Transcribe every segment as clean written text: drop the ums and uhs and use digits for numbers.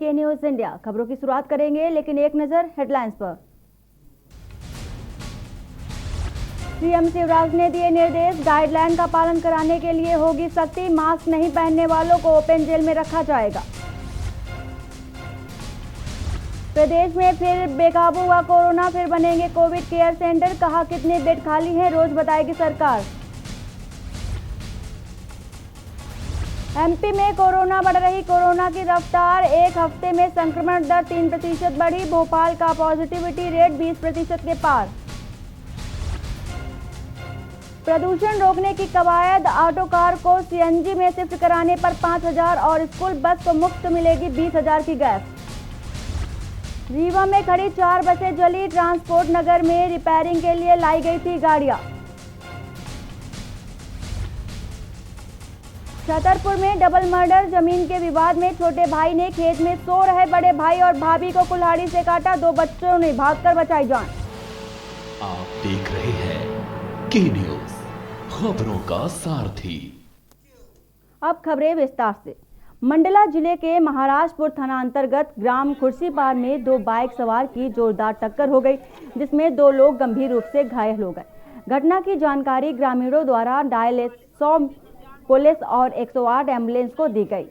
के news India खबरों की शुरुआत करेंगे, लेकिन एक नजर हेडलाइंस पर। सीएम शिवराज ने दिए निर्देश, गाइडलाइन का पालन कराने के लिए होगी सख्ती। मास्क नहीं पहनने वालों को ओपन जेल में रखा जाएगा। प्रदेश में फिर बेकाबू हुआ कोरोना, फिर बनेंगे कोविड केयर सेंटर। कहा कितने बेड खाली हैं, रोज बताएगी सरकार। एमपी में कोरोना बढ़ रही, कोरोना की रफ्तार। एक हफ्ते में संक्रमण दर 3% बढ़ी। भोपाल का पॉजिटिविटी रेट 20% के पार। प्रदूषण रोकने की कवायद, ऑटो कार को सीएनजी में शिफ्ट कराने पर 5,000 और स्कूल बस को मुफ्त मिलेगी 20,000 की गैस। रीवा में खड़ी 4 बसें जली, ट्रांसपोर्ट नगर में रिपेयरिंग के लिए लाई गई थी गाड़ियां। छतरपुर में डबल मर्डर, जमीन के विवाद में छोटे भाई ने खेत में सो रहे बड़े भाई और भाभी को कुल्हाड़ी से काटा। 2 बच्चों ने भागकर बचाई जान। आप देख रहे हैं के न्यूज, खबरों का सारथी। अब खबरें विस्तार से। मंडला जिले के महाराजपुर थाना अंतर्गत ग्राम खुर्सीपार में 2 बाइक सवार की जोरदार टक्कर हो गई, जिसमें 2 लोग गंभीर रूप से घायल हो गए। घटना की जानकारी ग्रामीणों द्वारा डायल 100 पुलिस और 108 एम्बुलेंस को दी गई,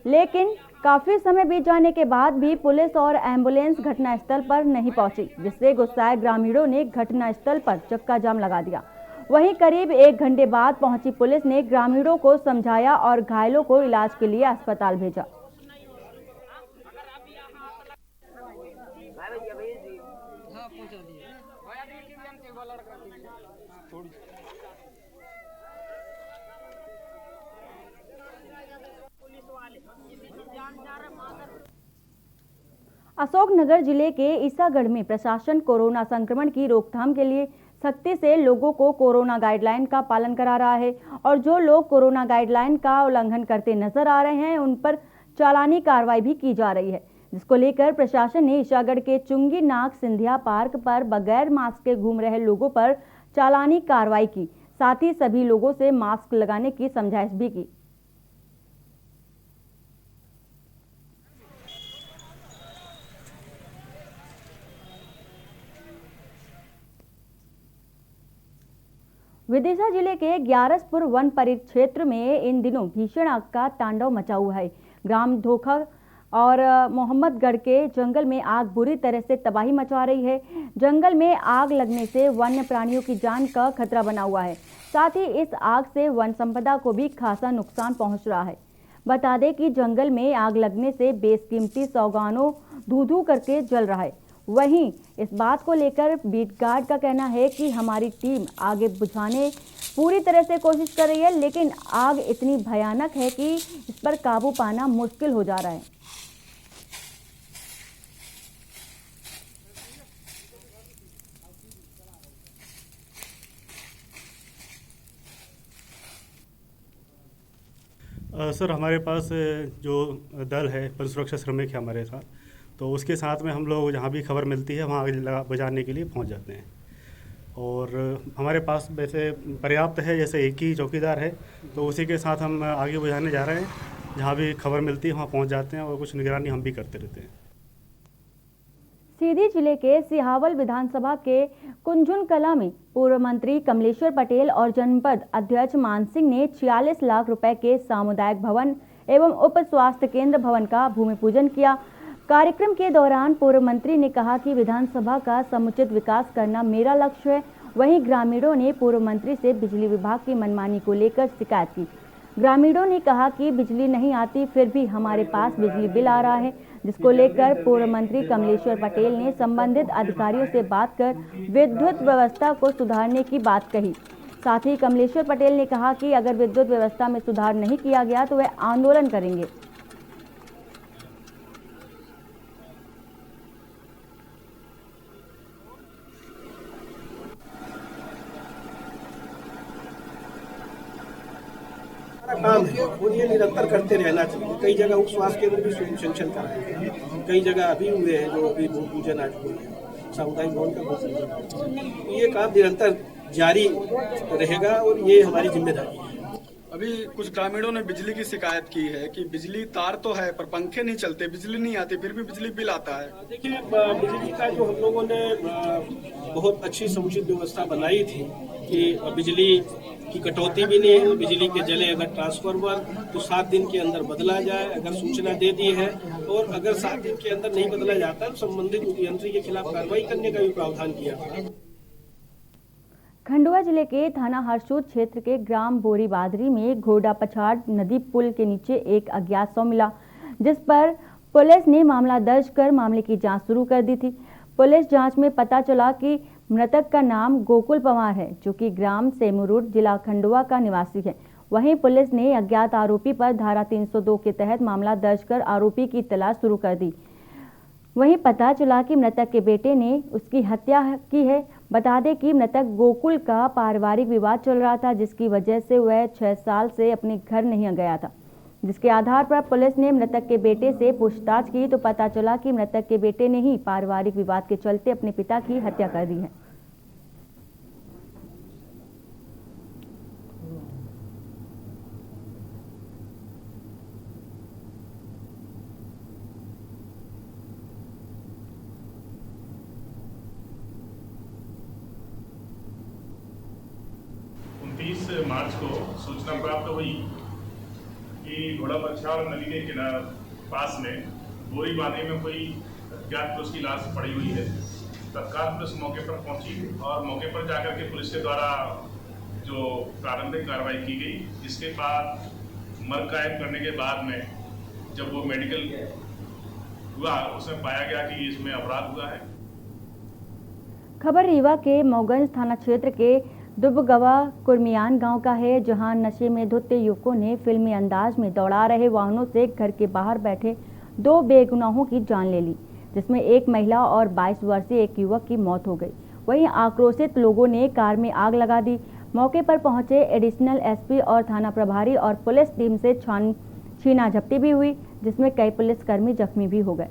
लेकिन काफी समय बीत जाने के बाद भी पुलिस और एम्बुलेंस घटनास्थल पर नहीं पहुंची, जिससे गुस्साए ग्रामीणों ने घटनास्थल पर चक्का जाम लगा दिया। वहीं करीब 1 घंटे बाद पहुंची पुलिस ने ग्रामीणों को समझाया और घायलों को इलाज के लिए अस्पताल भेजा। अशोकनगर जिले के ईसागढ़ में प्रशासन कोरोना संक्रमण की रोकथाम के लिए सख्ती से लोगों को कोरोना गाइडलाइन का पालन करा रहा है और जो लोग कोरोना गाइडलाइन का उल्लंघन करते नजर आ रहे हैं उन पर चालानी कार्रवाई भी की जा रही है, जिसको लेकर प्रशासन ने ईसागढ़ के चुंगी नाग सिंधिया पार्क पर बगैर मास्क के घूम रहे लोगों पर चालानी कार्रवाई की। साथ ही सभी लोगों से मास्क लगाने की समझाइश भी की। विदिशा जिले के ग्यारसपुर वन परिक्षेत्र में इन दिनों भीषण आग का तांडव मचा हुआ है। ग्राम धोखा और मोहम्मदगढ़ के जंगल में आग बुरी तरह से तबाही मचा रही है। जंगल में आग लगने से वन्य प्राणियों की जान का खतरा बना हुआ है। साथ ही इस आग से वन संपदा को भी खासा नुकसान पहुंच रहा है। बता दें कि जंगल में आग लगने से बेशकीमती सौगानों धू-धू करके जल रहा है। वहीं इस बात को लेकर बीट गार्ड का कहना है कि हमारी टीम आगे बुझाने पूरी तरह से कोशिश कर रही है, लेकिन आग इतनी भयानक है कि इस पर काबू पाना मुश्किल हो जा रहा है। सर, हमारे पास जो दल है वन सुरक्षा श्रमिक है हमारे साथ, तो उसके साथ में हम लोग जहाँ भी खबर मिलती है वहाँ आग बुझाने के लिए पहुँच जाते हैं। और हमारे पास वैसे पर्याप्त है, जैसे एक ही चौकीदार है, तो उसी के साथ हम आगे बुझाने जा रहे हैं। जहाँ भी खबर मिलती है वहाँ पहुँच जाते हैं और कुछ निगरानी हम भी करते रहते हैं। सीधी जिले के सिहावल विधानसभा के कुंजुन कला में पूर्व मंत्री कमलेश्वर पटेल और जनपद अध्यक्ष मान सिंह ने 46 लाख रुपए के सामुदायिक भवन एवं उप स्वास्थ्य केंद्र भवन का भूमि पूजन किया। कार्यक्रम के दौरान पूर्व मंत्री ने कहा कि विधानसभा का समुचित विकास करना मेरा लक्ष्य है। वहीं ग्रामीणों ने पूर्व मंत्री से बिजली विभाग की मनमानी को लेकर शिकायत की। ग्रामीणों ने कहा कि बिजली नहीं आती, फिर भी हमारे पास बिजली बिल आ रहा है, जिसको लेकर पूर्व मंत्री कमलेश्वर पटेल ने संबंधित अधिकारियों से बात कर विद्युत व्यवस्था को सुधारने की बात कही। साथ ही कमलेश्वर पटेल ने कहा कि अगर विद्युत व्यवस्था में सुधार नहीं किया गया तो वह आंदोलन करेंगे। काम है और ये निरंतर करते रहना चाहिए। कई जगह उप स्वास्थ्य केंद्र भी सैंक्शन कराए हैं, कई जगह अभी हुए हैं जो अभी भूमि पूजन आज हुए हैं, सामुदायिक भवन का भूमि पूजन। ये काम निरंतर जारी रहेगा और ये हमारी जिम्मेदारी है। अभी कुछ ग्रामीणों ने बिजली की शिकायत की है कि बिजली तार तो है पर पंखे नहीं चलते, बिजली नहीं आती, फिर भी बिजली बिल आता है। देखिए, बिजली का जो हम लोगों ने बहुत अच्छी समुचित व्यवस्था बनाई थी कि बिजली की कटौती भी नहीं है। बिजली के जले अगर ट्रांसफार्मर तो 7 दिन के अंदर बदला जाए, अगर सूचना दे दी है, और अगर 7 दिन के अंदर नहीं बदला जाता तो संबंधित उपयंत्री के खिलाफ कार्रवाई करने का भी प्रावधान किया है। खंडवा जिले के थाना हरसूद क्षेत्र के ग्राम बोरी बादरी में घोड़ा पछाड़ नदी पुल के नीचे एक अज्ञात शव मिला, जिस पर पुलिस ने मामला दर्ज कर मामले की जांच शुरू कर दी थी। पुलिस जांच में पता चला कि मृतक का नाम गोकुल पवार है, जो कि ग्राम सेमुरुड जिला खंडवा का निवासी है। वहीं पुलिस ने अज्ञात आरोपी पर धारा 302 के तहत मामला दर्ज कर आरोपी की तलाश शुरू कर दी। वहीं पता चला कि मृतक के बेटे ने उसकी हत्या की है। बता दें कि मृतक गोकुल का पारिवारिक विवाद चल रहा था, जिसकी वजह से वह 6 साल से अपने घर नहीं गया था, जिसके आधार पर पुलिस ने मृतक के बेटे से पूछताछ की तो पता चला कि मृतक के बेटे ने ही पारिवारिक विवाद के चलते अपने पिता की हत्या कर दी है। मार्च को सूचना प्राप्त हुई कि घोड़ा पछाड़ नदी के किनारे पास में बोरी बांधे में कोई अज्ञात पुरुष की लाश पड़ी हुई है। तत्काल पुलिस मौके पर पहुंची और मौके पर जाकर के पुलिस के द्वारा जो प्रारंभिक कार्रवाई की गई, इसके बाद मर्ग कायम करने के बाद में जब वो मेडिकल हुआ, उसमें पाया गया कि इसमें अपराध हुआ है। खबर रीवा के मऊगंज थाना क्षेत्र के दुबगवा कुर्मियान गांव का है, जहां नशे में धुत युवकों ने फिल्मी अंदाज में दौड़ा रहे वाहनों से घर के बाहर बैठे 2 बेगुनाहों की जान ले ली, जिसमें एक महिला और 22 वर्षीय एक युवक की मौत हो गई। वहीं आक्रोशित लोगों ने कार में आग लगा दी। मौके पर पहुंचे एडिशनल एसपी और थाना प्रभारी और पुलिस टीम से छीना झपटी भी हुई, जिसमें कई पुलिसकर्मी जख्मी भी हो गए।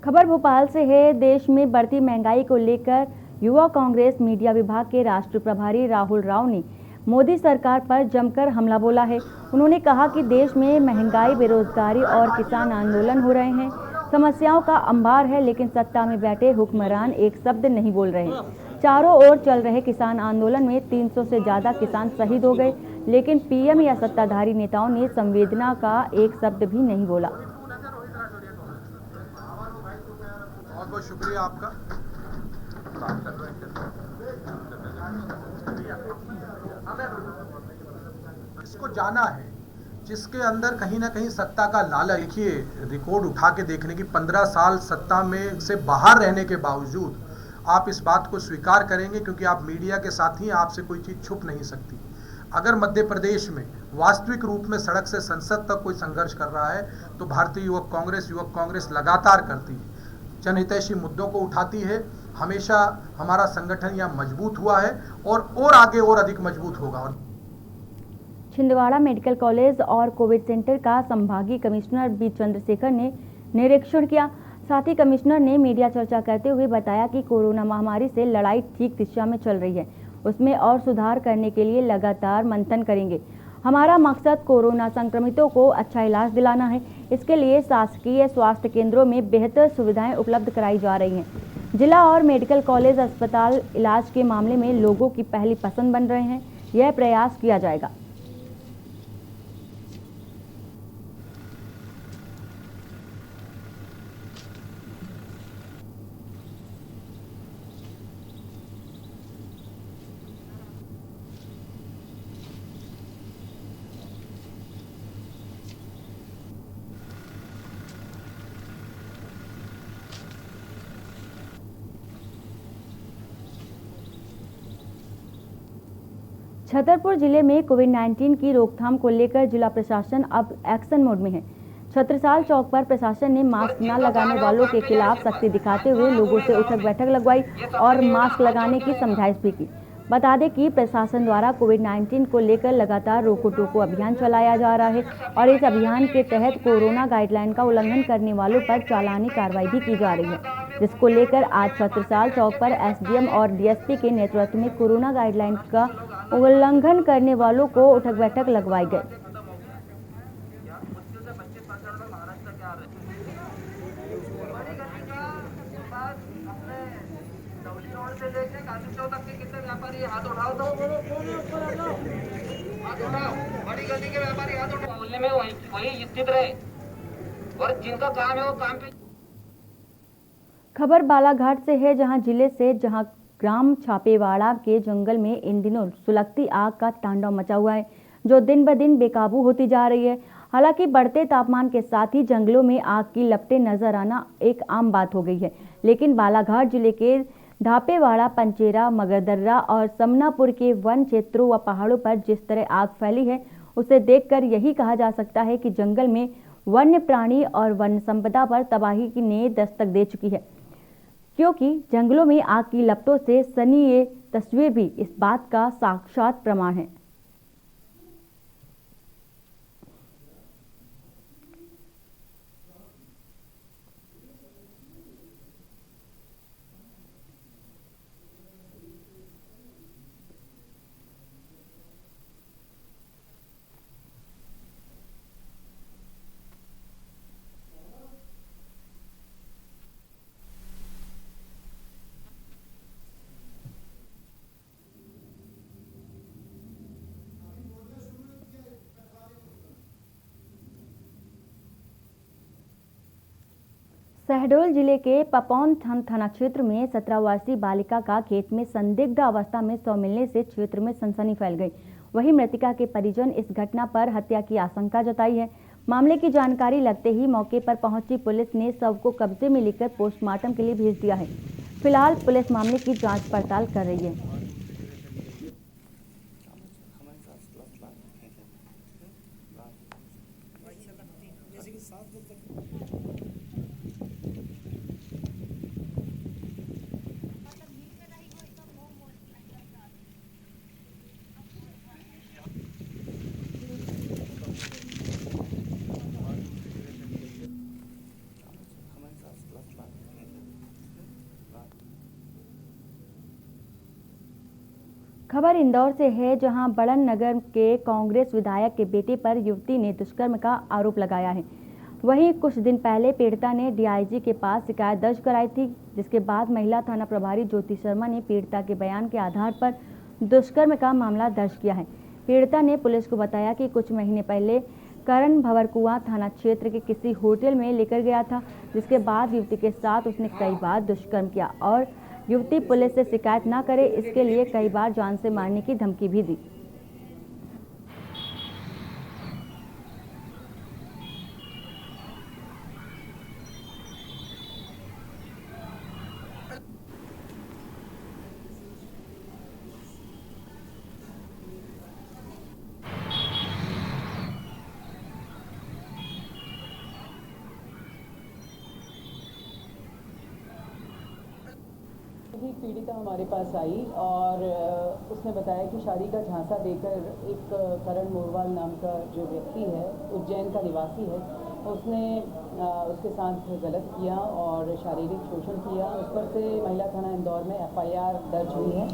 खबर भोपाल से है। देश में बढ़ती महंगाई को लेकर युवा कांग्रेस मीडिया विभाग के राष्ट्रीय प्रभारी राहुल राव ने मोदी सरकार पर जमकर हमला बोला है। उन्होंने कहा कि देश में महंगाई, बेरोजगारी और किसान आंदोलन हो रहे हैं। समस्याओं का अंबार है, लेकिन सत्ता में बैठे हुक्मरान एक शब्द नहीं बोल रहे हैं। चारों ओर चल रहे किसान आंदोलन में 300 से ज्यादा किसान शहीद हो गए, लेकिन पीएम या सत्ताधारी नेताओं ने संवेदना का एक शब्द भी नहीं बोला। बहुत बहुत शुक्रिया आपका। इसको जाना है जिसके अंदर कहीं ना कहीं सत्ता का लालच। देखिए, रिकॉर्ड उठा के देखने की 15 साल सत्ता में से बाहर रहने के बावजूद आप इस बात को स्वीकार करेंगे, क्योंकि आप मीडिया के साथ ही आपसे कोई चीज़ छुप नहीं सकती। अगर मध्य प्रदेश में वास्तविक रूप में सड़क से संसद तक कोई संघर्ष कर रहा है तो भारतीय युवक कांग्रेस लगातार करती है, जनहितैषी मुद्दों को उठाती है। हमेशा हमारा संगठन यहाँ मजबूत हुआ है और आगे और अधिक मजबूत होगा। छिंदवाड़ा मेडिकल कॉलेज और कोविड सेंटर का संभागीय कमिश्नर बी चंद्रशेखर ने निरीक्षण किया। साथ ही कमिश्नर ने मीडिया चर्चा करते हुए बताया कि कोरोना महामारी से लड़ाई ठीक दिशा में चल रही है, उसमें और सुधार करने के लिए लगातार मंथन करेंगे। हमारा मकसद कोरोना संक्रमितों को अच्छा इलाज दिलाना है। इसके लिए शासकीय स्वास्थ्य केंद्रों में बेहतर सुविधाएं उपलब्ध कराई जा रही हैं। जिला और मेडिकल कॉलेज अस्पताल इलाज के मामले में लोगों की पहली पसंद बन रहे हैं। यह प्रयास किया जाएगा। छतरपुर जिले में कोविड-19 की रोकथाम को लेकर जिला प्रशासन अब एक्शन मोड में है। छत्रसाल चौक पर प्रशासन ने मास्क न लगाने वालों के खिलाफ सख्ती दिखाते हुए लोगों से उठक बैठक लगवाई और मास्क लगाने की समझाइश भी की। बता दें कि प्रशासन द्वारा कोविड-19 को लेकर लगातार रोको टोको अभियान चलाया जा रहा है और इस अभियान के तहत कोरोना गाइडलाइन का उल्लंघन करने वालों पर चालानी कार्रवाई भी की जा रही है, जिसको लेकर आज छत्रसाल चौक पर एसडीएम और डीएसपी के नेतृत्व में कोरोना गाइडलाइन का उल्लंघन करने वालों को उठक बैठक लगवाई गई। बड़ी गली के व्यापारी हाथ उठाओ, मोहल्ले में वही स्थित रहे और जिनका काम है वो काम पे। खबर बालाघाट से है, जहां ग्राम छापेवाड़ा के जंगल में इन दिनों सुलगती आग का तांडव मचा हुआ है, जो दिन ब दिन बेकाबू होती जा रही है। हालांकि बढ़ते तापमान के साथ ही जंगलों में आग की लपटें नजर आना एक आम बात हो गई है, लेकिन बालाघाट जिले के धापेवाड़ा, पंचेरा, मगरदर्रा और समनापुर के वन क्षेत्रों व पहाड़ों पर जिस तरह आग फैली है, उसे देखकर यही कहा जा सकता है कि जंगल में वन्य प्राणी और वन संपदा पर तबाही ने दस्तक दे चुकी है, क्योंकि जंगलों में आग की लपटों से सनी ये तस्वीर भी इस बात का साक्षात प्रमाण है। शहडोल जिले के पपौन थाना क्षेत्र में 17 वर्षीय बालिका का खेत में संदिग्ध अवस्था में शव मिलने से क्षेत्र में सनसनी फैल गई। वहीं मृतका के परिजन इस घटना पर हत्या की आशंका जताई है। मामले की जानकारी लगते ही मौके पर पहुंची पुलिस ने शव को कब्जे में लेकर पोस्टमार्टम के लिए भेज दिया है। फिलहाल पुलिस मामले की जाँच पड़ताल कर रही है। खबर इंदौर से है, जहां बड़न नगर के कांग्रेस विधायक के बेटे पर युवती ने दुष्कर्म का आरोप लगाया है। वहीं कुछ दिन पहले पीड़िता ने डीआईजी के पास शिकायत दर्ज कराई थी, जिसके बाद महिला थाना प्रभारी ज्योति शर्मा ने पीड़िता के बयान के आधार पर दुष्कर्म का मामला दर्ज किया है। पीड़िता ने पुलिस को बताया कि कुछ महीने पहले करण भंवरकुआं थाना क्षेत्र के किसी होटल में लेकर गया था, जिसके बाद युवती के साथ उसने कई बार दुष्कर्म किया और युवती पुलिस से शिकायत न करे इसके लिए कई बार जान से मारने की धमकी भी दी। पीड़िता हमारे पास आई और उसने बताया कि शादी का झांसा देकर एक करण मोरवाल नाम का जो व्यक्ति है, उज्जैन का निवासी है, उसने उसके साथ गलत किया और शारीरिक शोषण किया। उस पर से महिला थाना इंदौर में एफआईआर दर्ज हुई है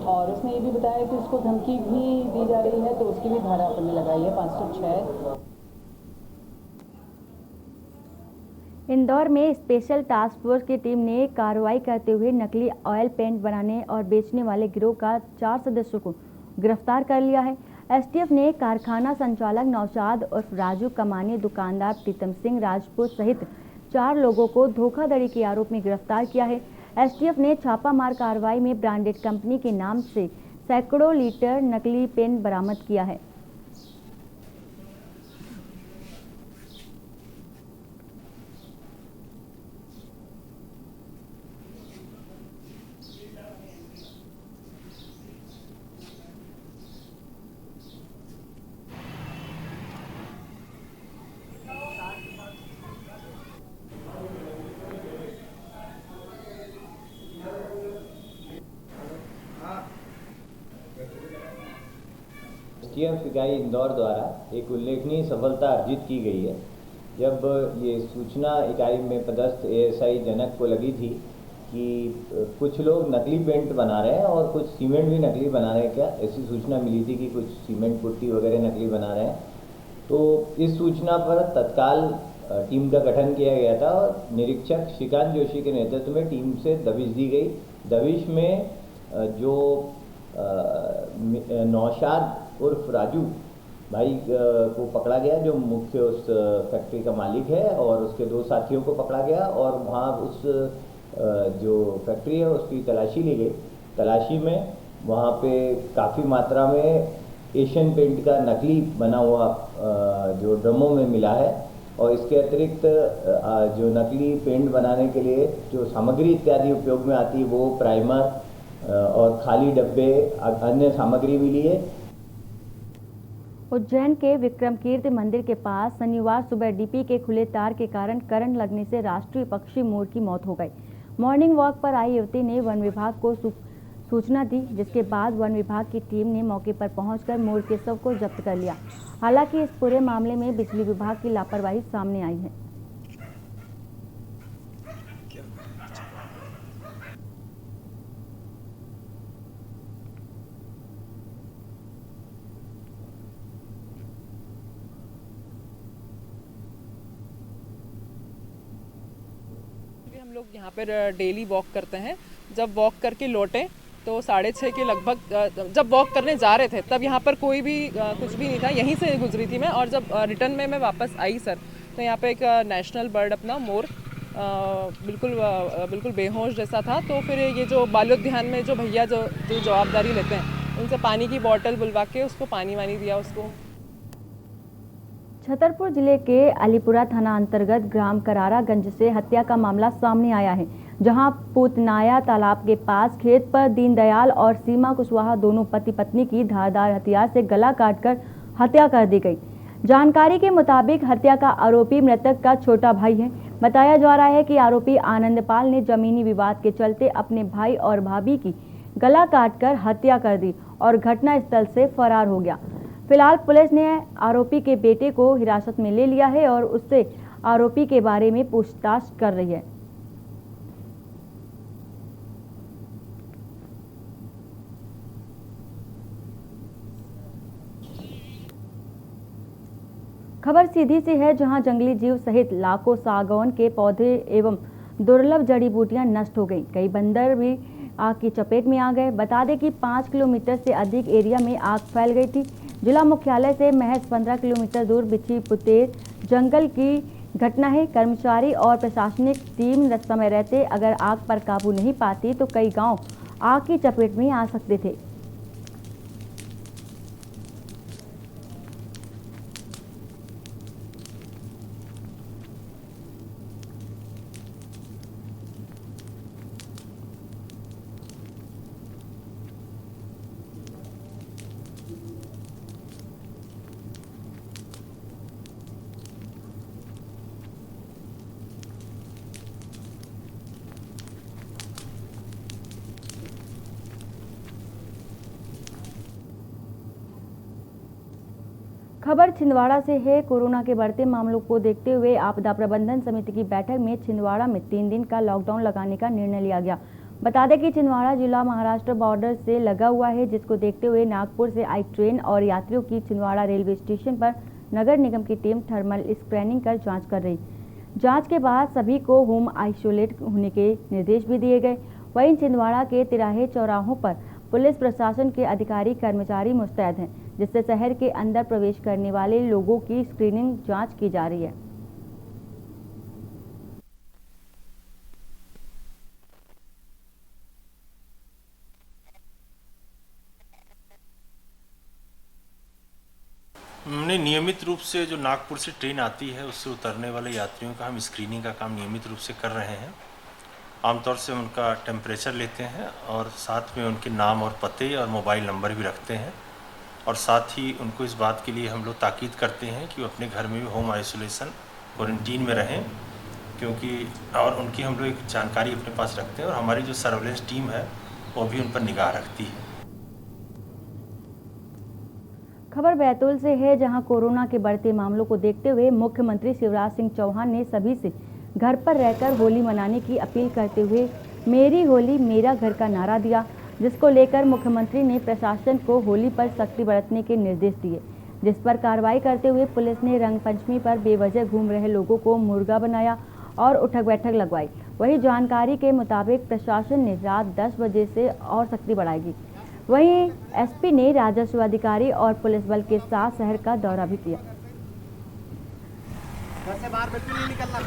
और उसने ये भी बताया कि उसको धमकी भी दी जा रही है, तो उसकी भी धारा अपने लगाई है 506। इंदौर में स्पेशल टास्क फोर्स की टीम ने कार्रवाई करते हुए नकली ऑयल पेंट बनाने और बेचने वाले गिरोह का 4 सदस्यों को गिरफ्तार कर लिया है। एसटीएफ ने कारखाना संचालक नौशाद उर्फ राजू कमानी, दुकानदार प्रीतम सिंह राजपूत सहित 4 लोगों को धोखाधड़ी के आरोप में गिरफ्तार किया है। एसटीएफ ने छापामार कार्रवाई में ब्रांडेड कंपनी के नाम से सैकड़ों लीटर नकली पेंट बरामद किया है। STF इकाई इंदौर द्वारा एक उल्लेखनीय सफलता अर्जित की गई है। जब ये सूचना इकाई में पदस्थ ASI जनक को लगी थी कि कुछ लोग नकली पेंट बना रहे हैं और कुछ सीमेंट भी नकली बना रहे हैं, क्या ऐसी सूचना मिली थी कि कुछ सीमेंट पुट्टी वगैरह नकली बना रहे हैं। तो इस सूचना पर तत्काल टीम का गठन किया गया था और निरीक्षक श्रीकांत जोशी के नेतृत्व में टीम से दबिश दी गई। दबिश में जो नौशाद उर्फ राजू भाई को पकड़ा गया, जो मुख्य उस फैक्ट्री का मालिक है, और उसके 2 साथियों को पकड़ा गया और वहाँ उस जो फैक्ट्री है उसकी तलाशी ली गई। तलाशी में वहाँ पे काफ़ी मात्रा में एशियन पेंट का नकली बना हुआ जो ड्रमों में मिला है, और इसके अतिरिक्त जो नकली पेंट बनाने के लिए जो सामग्री इत्यादि उपयोग में आती है वो प्राइमर और खाली डब्बे अन्य सामग्री मिली है। उज्जैन के विक्रम कीर्ति मंदिर के पास शनिवार सुबह डीपी के खुले तार के कारण करंट लगने से राष्ट्रीय पक्षी मोर की मौत हो गई। मॉर्निंग वॉक पर आई युवती ने वन विभाग को सूचना दी, जिसके बाद वन विभाग की टीम ने मौके पर पहुंचकर मोर के शव को जब्त कर लिया। हालांकि इस पूरे मामले में बिजली विभाग की लापरवाही सामने आई है। हम लोग यहाँ पर डेली वॉक करते हैं। जब वॉक करके लौटे तो 6:30 के लगभग जब वॉक करने जा रहे थे तब यहाँ पर कोई भी कुछ भी नहीं था, यहीं से गुजरी थी मैं। और जब रिटर्न में मैं वापस आई सर, तो यहाँ पे एक नेशनल बर्ड अपना मोर बिल्कुल बेहोश जैसा था। तो फिर ये जो बालोद्यान में जो भैया जो जवाबदारी लेते हैं, उनसे पानी की बोतल बुलवा के उसको पानी वानी दिया उसको। छतरपुर जिले के अलीपुरा थाना अंतर्गत ग्राम करारागंज से हत्या का मामला सामने आया है, जहां पूतनाया तालाब के पास खेत पर दीनदयाल और सीमा कुशवाहा दोनों पति पत्नी की धारदार हथियार से गला काटकर हत्या कर दी गई। जानकारी के मुताबिक हत्या का आरोपी मृतक का छोटा भाई है। बताया जा रहा है कि आरोपी आनंदपाल ने जमीनी विवाद के चलते अपने भाई और भाभी की गला काटकर हत्या कर दी और घटनास्थल से फरार हो गया। फिलहाल पुलिस ने आरोपी के बेटे को हिरासत में ले लिया है और उससे आरोपी के बारे में पूछताछ कर रही है। खबर सीधी से है, जहां जंगली जीव सहित लाखों सागौन के पौधे एवं दुर्लभ जड़ी बूटियां नष्ट हो गई। कई बंदर भी आग की चपेट में आ गए। बता दें कि 5 किलोमीटर से अधिक एरिया में आग फैल गई थी। जिला मुख्यालय से महज 15 किलोमीटर दूर बिछी पुतेर जंगल की घटना है। कर्मचारी और प्रशासनिक टीम समय रहते अगर आग पर काबू नहीं पाती तो कई गांव आग की चपेट में आ सकते थे। खबर छिंदवाड़ा से है। कोरोना के बढ़ते मामलों को देखते हुए आपदा प्रबंधन समिति की बैठक में छिंदवाड़ा में 3 दिन का लॉकडाउन लगाने का निर्णय लिया गया। बता दें कि छिंदवाड़ा जिला महाराष्ट्र बॉर्डर से लगा हुआ है, जिसको देखते हुए नागपुर से आई ट्रेन और यात्रियों की छिंदवाड़ा रेलवे स्टेशन पर नगर निगम की टीम थर्मल स्क्रीनिंग कर जाँच कर रही। जाँच के बाद सभी को होम आइसोलेट होने के निर्देश भी दिए गए। वहीं छिंदवाड़ा के तिराहे चौराहों पर पुलिस प्रशासन के अधिकारी कर्मचारी मुस्तैद हैं, जिससे शहर के अंदर प्रवेश करने वाले लोगों की स्क्रीनिंग जांच की जा रही है। हमने नियमित रूप से जो नागपुर से ट्रेन आती है उससे उतरने वाले यात्रियों का हम स्क्रीनिंग का काम नियमित रूप से कर रहे हैं। आमतौर से उनका टेम्परेचर लेते हैं और साथ में उनके नाम और पते और मोबाइल नंबर भी रखते हैं, और साथ ही उनको इस बात के लिए हम लोग ताकीद करते हैं कि वो अपने घर में भी होम आइसोलेशन क्वारंटीन में रहें, क्योंकि और उनकी हम लोग एक जानकारी अपने पास रखते हैं और हमारी जो सर्वेलेंस टीम है वो भी उन पर निगाह रखती है। खबर बैतूल से है, जहां कोरोना के बढ़ते मामलों को देखते हुए मुख्यमंत्री शिवराज सिंह चौहान ने सभी से घर पर रहकर होली मनाने की अपील करते हुए मेरी होली मेरा घर का नारा दिया, जिसको लेकर मुख्यमंत्री ने प्रशासन को होली पर सख्ती बरतने के निर्देश दिए, जिस पर कार्रवाई करते हुए पुलिस ने रंग पंचमी पर बेवजह घूम रहे लोगों को मुर्गा बनाया और उठक बैठक लगवाई। वहीं जानकारी के मुताबिक प्रशासन ने रात 10 बजे से और सख्ती बढ़ाएगी। वहीं एसपी ने राजस्व अधिकारी और पुलिस बल के साथ शहर का दौरा भी किया। घर से बाहर बिल्कुल नहीं निकलना।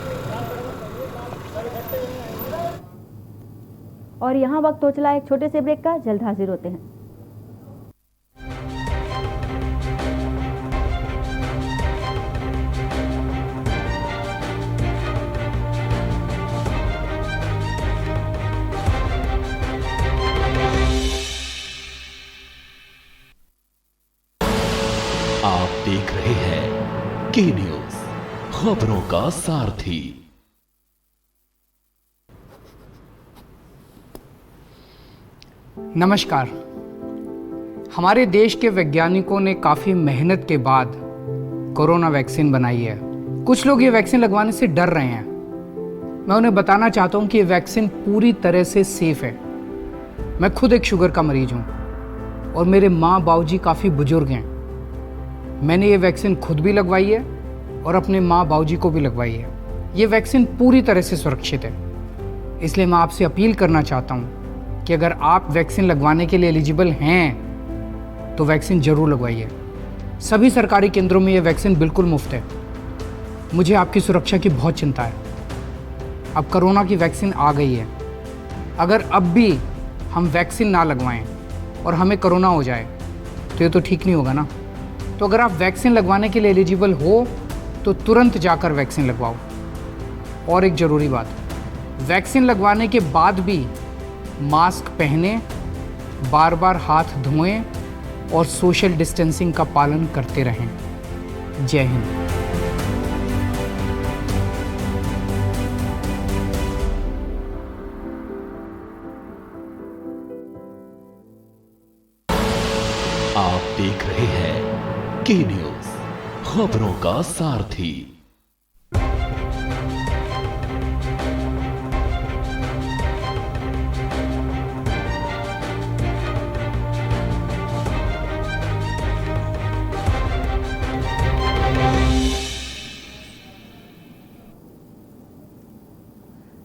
और यहाँ वक्त हो चला एक छोटे से ब्रेक का, जल्द हाजिर होते हैं। आप देख रहे हैं के न्यूज, खबरों का सारथी। नमस्कार। हमारे देश के वैज्ञानिकों ने काफ़ी मेहनत के बाद कोरोना वैक्सीन बनाई है। कुछ लोग ये वैक्सीन लगवाने से डर रहे हैं। मैं उन्हें बताना चाहता हूँ कि ये वैक्सीन पूरी तरह से सेफ है। मैं खुद एक शुगर का मरीज हूँ और मेरे माँ बाबूजी काफ़ी बुजुर्ग हैं। मैंने ये वैक्सीन खुद भी लगवाई है और अपने माँ बाबूजी को भी लगवाई है। ये वैक्सीन पूरी तरह से सुरक्षित है। इसलिए मैं आपसे अपील करना चाहता हूँ कि अगर आप वैक्सीन लगवाने के लिए एलिजिबल हैं तो वैक्सीन ज़रूर लगवाइए। सभी सरकारी केंद्रों में ये वैक्सीन बिल्कुल मुफ्त है। मुझे आपकी सुरक्षा की बहुत चिंता है। अब कोरोना की वैक्सीन आ गई है। अगर अब भी हम वैक्सीन ना लगवाएं और हमें कोरोना हो जाए तो ये तो ठीक नहीं होगा ना। तो अगर आप वैक्सीन लगवाने के लिए एलिजिबल हो तो तुरंत जाकर वैक्सीन लगवाओ। और एक ज़रूरी बात, वैक्सीन लगवाने के बाद भी मास्क पहने, बार बार हाथ धोएं और सोशल डिस्टेंसिंग का पालन करते रहें। जय हिंद। आप देख रहे हैं के न्यूज, खबरों का सारथी।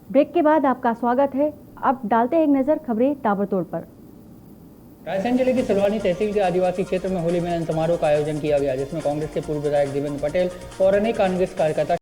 ब्रेक के बाद आपका स्वागत है। अब डालते हैं एक नजर खबरें ताबड़तोड़ पर। रायसेन जिले की सिलवानी तहसील के आदिवासी क्षेत्र में होली मिलन समारोह का आयोजन किया गया, जिसमें कांग्रेस के पूर्व विधायक देवेंद्र पटेल और अनेक कांग्रेस कार्यकर्ता